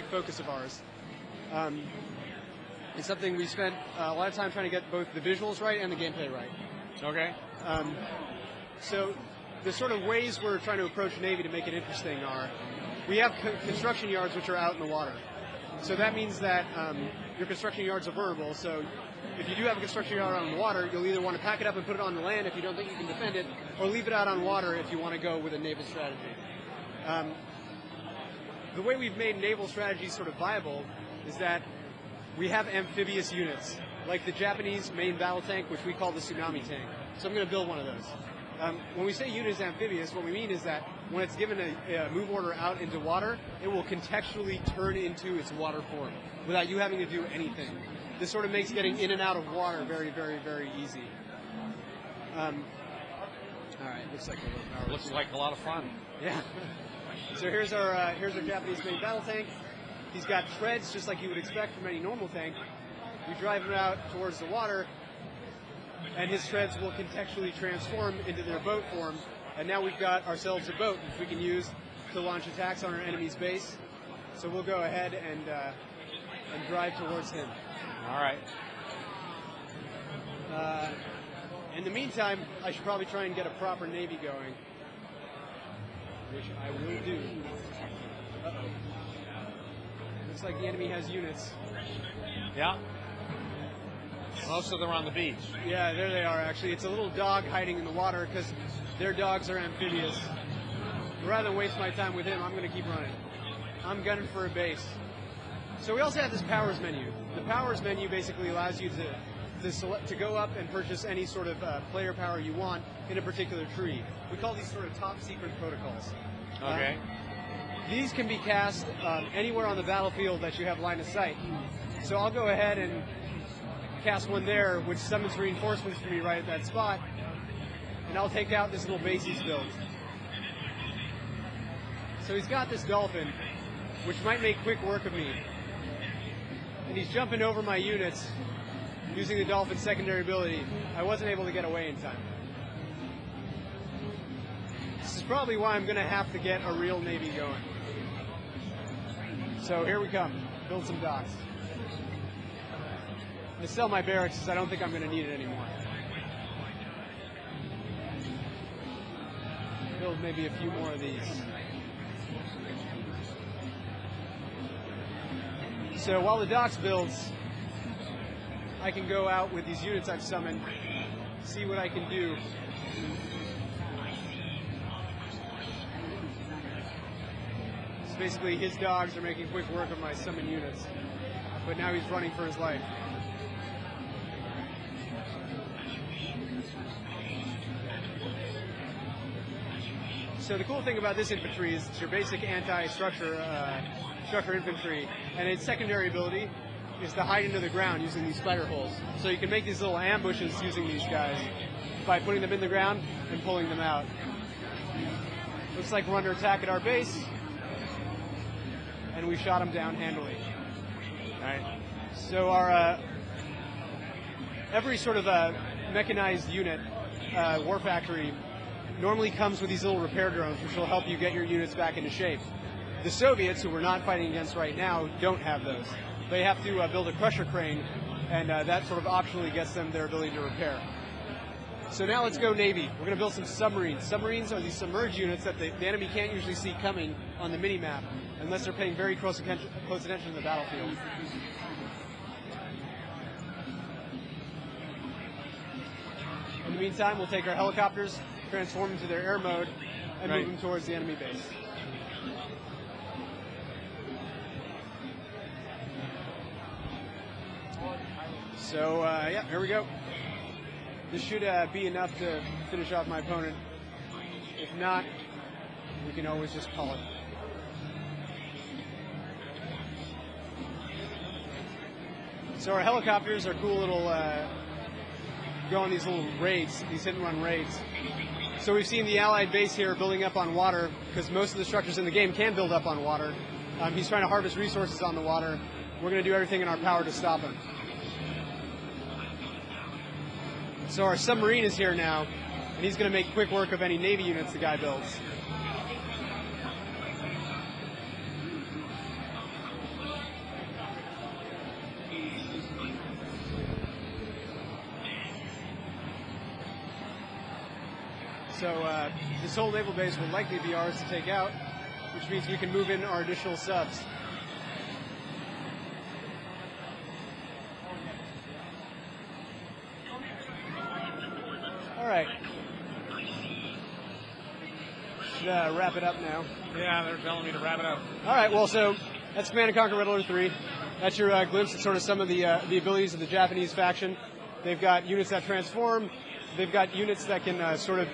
big focus of ours. It's something we spent a lot of time trying to get both the visuals right and the gameplay right. Okay. So the sort of ways we're trying to approach Navy to make it interesting are, we have construction yards which are out in the water. So that means that your construction yards are vulnerable. So if you do have a construction yard out on the water, you'll either want to pack it up and put it on the land if you don't think you can defend it, or leave it out on water if you want to go with a naval strategy. The way we've made naval strategy sort of viable is that we have amphibious units, like the Japanese main battle tank, which we call the tsunami tank. So I'm going to build one of those. When we say unit is amphibious, what we mean is that when it's given a move order out into water, it will contextually turn into its water form without you having to do anything. This sort of makes getting in and out of water very, very, very easy. All right, Looks like a lot of fun. Yeah. So here's our Japanese main battle tank. He's got treads just like you would expect from any normal tank. We drive him out towards the water, and his treads will contextually transform into their boat form. And now we've got ourselves a boat which we can use to launch attacks on our enemy's base. So we'll go ahead and drive towards him. All right. In the meantime, I should probably try and get a proper Navy going, which I will do. Uh-oh. Looks like the enemy has units. Yeah. Most of them are on the beach. Yeah, there they are, actually. It's a little dog hiding in the water because their dogs are amphibious. Rather than waste my time with him, I'm going to keep running. I'm gunning for a base. So we also have this powers menu. The powers menu basically allows you to go up and purchase any sort of player power you want in a particular tree. We call these sort of top secret protocols. Okay. These can be cast anywhere on the battlefield that you have line of sight. So I'll go ahead and cast one there, which summons reinforcements for me right at that spot, and I'll take out this little base he's built. So he's got this dolphin, which might make quick work of me. And he's jumping over my units using the dolphin's secondary ability. I wasn't able to get away in time. This is probably why I'm going to have to get a real Navy going. So here we come. Build some docks. I'm going to sell my barracks because I don't think I'm going to need it anymore. Build maybe a few more of these. So while the docks builds, I can go out with these units I've summoned, see what I can do. So basically his dogs are making quick work of my summoned units, but now he's running for his life. So the cool thing about this infantry is it's your basic anti-structure infantry, and its secondary ability is to hide into the ground using these spider holes. So you can make these little ambushes using these guys by putting them in the ground and pulling them out. Looks like we're under attack at our base, and we shot them down handily. All right. So our every sort of mechanized unit, war factory, normally comes with these little repair drones, which will help you get your units back into shape. The Soviets, who we're not fighting against right now, don't have those. They have to build a crusher crane, and that sort of optionally gets them their ability to repair. So now let's go Navy. We're going to build some submarines. Submarines are these submerged units that the enemy can't usually see coming on the mini-map unless they're paying very close attention to the battlefield. In the meantime, we'll take our helicopters, transform into their air mode, and move them towards the enemy base. So, yeah, here we go. This should be enough to finish off my opponent. If not, we can always just call it. So our helicopters are cool little, go on these little raids, these hit-and-run raids. So we've seen the Allied base here building up on water, because most of the structures in the game can build up on water. He's trying to harvest resources on the water. We're going to do everything in our power to stop him. So our submarine is here now, and he's going to make quick work of any Navy units the guy builds. So this whole naval base will likely be ours to take out, which means we can move in our additional subs. All right. Should wrap it up now. Yeah, they're telling me to wrap it up. All right, well, so that's Command & Conquer Red Alert 3. That's your glimpse at sort of some of the abilities of the Japanese faction. They've got units that transform. They've got units that can sort of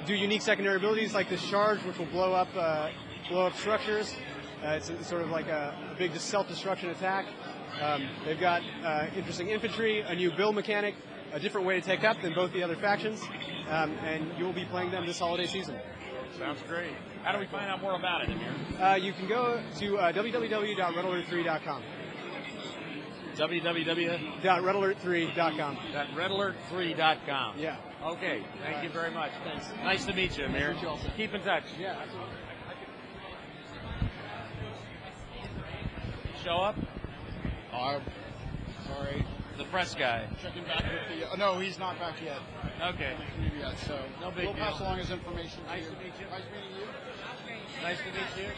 do unique secondary abilities like this charge, which will blow up structures. It's sort of like a big self-destruction attack. They've got interesting infantry, a new build mechanic, a different way to take up than both the other factions, and you'll be playing them this holiday season. Sounds great. How do we find out more about it, Amir? You can go to www.redalert3.com. www.redalert3.com. Redalert3.com. Yeah. Okay. Thank you very much. Thanks. Nice to meet you, Amir. Nice to meet you also. Keep in touch. Yeah, absolutely. Show up? Sorry. The press guy. Checking back with the. No, he's not back yet. Okay. Yet, so No big we'll pass deal. along his information. Nice to meet you. Nice meeting you. Nice to meet you.